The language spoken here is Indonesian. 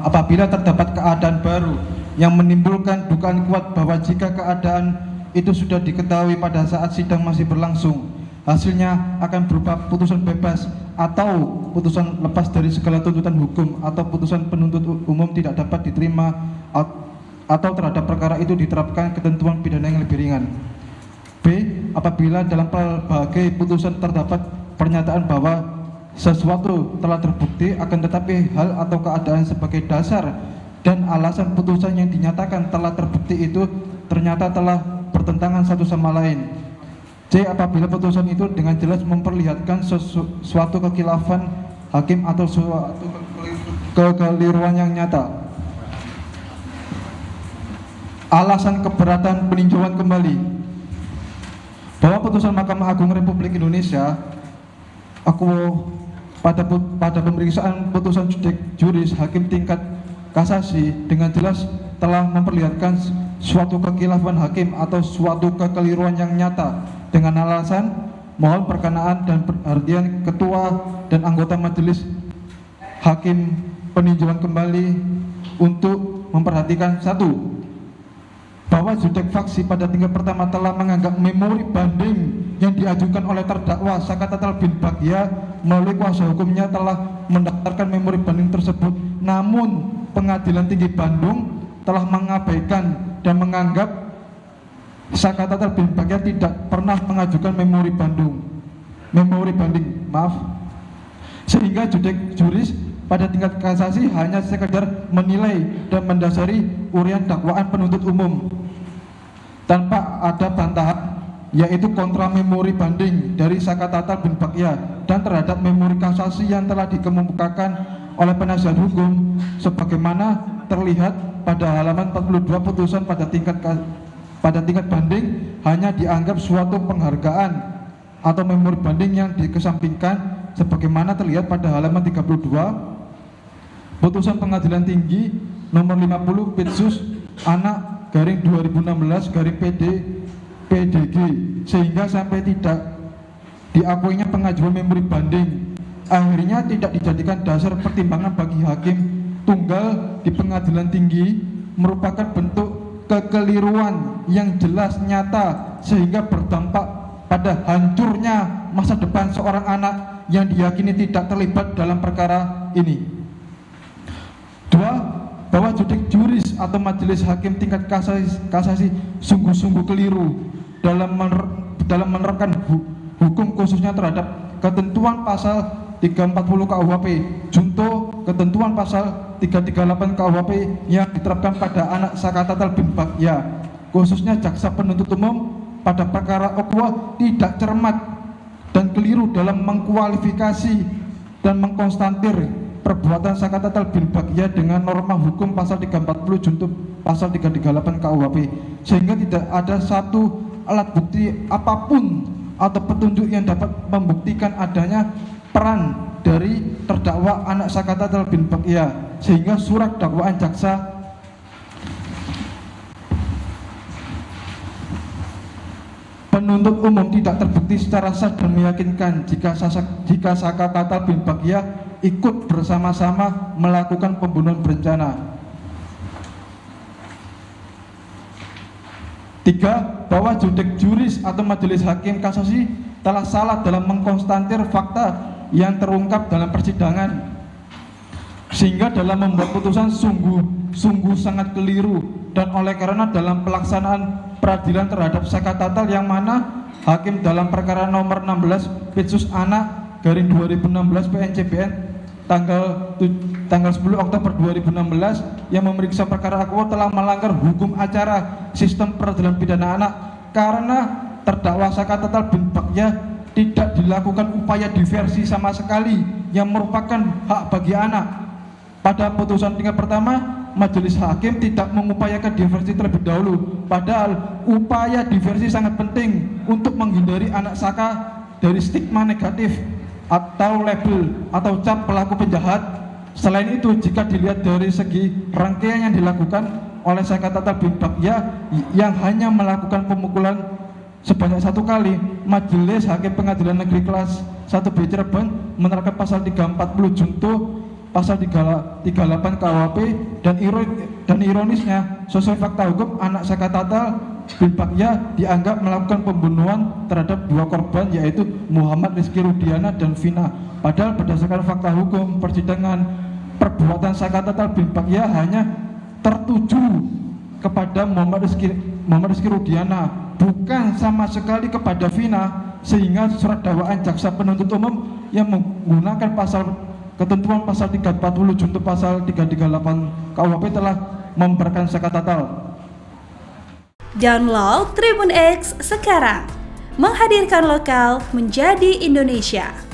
Apabila terdapat keadaan baru yang menimbulkan dugaan kuat bahwa jika keadaan itu sudah diketahui pada saat sidang masih berlangsung, hasilnya akan berupa putusan bebas atau putusan lepas dari segala tuntutan hukum, atau putusan penuntut umum tidak dapat diterima, atau terhadap perkara itu diterapkan ketentuan pidana yang lebih ringan. B. Apabila dalam berbagai putusan terdapat pernyataan bahwa sesuatu telah terbukti, akan tetapi hal atau keadaan sebagai dasar dan alasan putusan yang dinyatakan telah terbukti itu ternyata telah bertentangan satu sama lain. C. Apabila putusan itu dengan jelas memperlihatkan suatu kekhilafan hakim atau suatu kekeliruan yang nyata. Alasan keberatan peninjauan kembali. Bahwa putusan Mahkamah Agung Republik Indonesia pada pemeriksaan putusan juris hakim tingkat kasasi dengan jelas telah memperlihatkan suatu kekhilafan hakim atau suatu kekeliruan yang nyata, dengan alasan mohon perkenaan dan perhatian ketua dan anggota majelis hakim peninjauan kembali untuk memperhatikan: satu, bahwa judek faksi pada tingkat pertama telah menganggap memori banding yang diajukan oleh terdakwa Sakatatal bin Bagya melalui kuasa hukumnya telah mendaftarkan memori banding tersebut, namun Pengadilan Tinggi Bandung telah mengabaikan dan menganggap Sakatatal bin Bagya tidak pernah mengajukan memori banding, sehingga judek juris pada tingkat kasasi hanya sekedar menilai dan mendasari urian dakwaan penuntut umum tanpa ada bantahan, yaitu kontra memori banding dari Sakatatal bin Bagya dan terhadap memori kasasi yang telah dikemukakan oleh penasihat hukum sebagaimana terlihat pada halaman 42 putusan pada tingkat banding hanya dianggap suatu penghargaan atau memori banding yang dikesampingkan sebagaimana terlihat pada halaman 32 putusan Pengadilan Tinggi nomor 50 Pitsus anak garing 2016 garing PDG, sehingga sampai tidak diakuinya pengajuan memori banding akhirnya tidak dijadikan dasar pertimbangan bagi hakim tunggal di Pengadilan Tinggi merupakan bentuk kekeliruan yang jelas nyata sehingga berdampak pada hancurnya masa depan seorang anak yang diyakini tidak terlibat dalam perkara ini. Dua, bahwa judek juris atau majelis hakim tingkat kasasi sungguh-sungguh keliru dalam menerapkan hukum khususnya terhadap ketentuan pasal 340 KUHP junto ketentuan pasal 338 KUHP yang diterapkan pada anak Sakatatal bin Bagya, khususnya jaksa penuntut umum pada perkara Okwa tidak cermat dan keliru dalam mengkualifikasi dan mengkonstantir perbuatan Sakatatal bin Bagya dengan norma hukum pasal 340 junto pasal 338 KUHP, sehingga tidak ada satu alat bukti apapun atau petunjuk yang dapat membuktikan adanya peran dari terdakwa anak Sakatatal bin Bagya, sehingga surat dakwaan jaksa penuntut umum tidak terbukti secara sah dan meyakinkan jika Sakatatal bin Bagya ikut bersama-sama melakukan pembunuhan berencana. Tiga, bahwa judek juris atau majelis hakim kasasi telah salah dalam mengkonstantir fakta yang terungkap dalam persidangan, sehingga dalam membuat putusan sungguh sangat keliru, dan oleh karena dalam pelaksanaan peradilan terhadap Sakatatal yang mana hakim dalam perkara nomor 16 Pitsus anak garing 2016 PNCBN tanggal 10 Oktober 2016 yang memeriksa perkara Akwa telah melanggar hukum acara sistem peradilan pidana anak karena terdakwa Sakatatal bin Bagya tidak dilakukan upaya diversi sama sekali yang merupakan hak bagi anak. Pada putusan tingkat pertama, majelis hakim tidak mengupayakan diversi terlebih dahulu, padahal upaya diversi sangat penting untuk menghindari anak Saka dari stigma negatif atau label atau cap pelaku penjahat. Selain itu, jika dilihat dari segi rangkaian yang dilakukan oleh Sakatatal bin Bagya yang hanya melakukan pemukulan sebanyak 1 kali, majelis hakim pengadilan negeri kelas 1B Cirebon menerapkan pasal 340 junto pasal 38 KUHP dan ironisnya sesuai fakta hukum anak Sekatatal bin Bagja dianggap melakukan pembunuhan terhadap dua korban yaitu Muhammad Rizky Rudiana dan Vina. Padahal berdasarkan fakta hukum persidangan perbuatan Sekatatal bin Bagja hanya tertuju kepada Muhammad Rizky Rudiana, bukan sama sekali kepada Vina, sehingga surat dakwaan jaksa penuntut umum yang menggunakan ketentuan pasal 340 junto pasal 338 KUHP telah memberatkan Sekatatal. Download Tribun X sekarang, menghadirkan lokal menjadi Indonesia.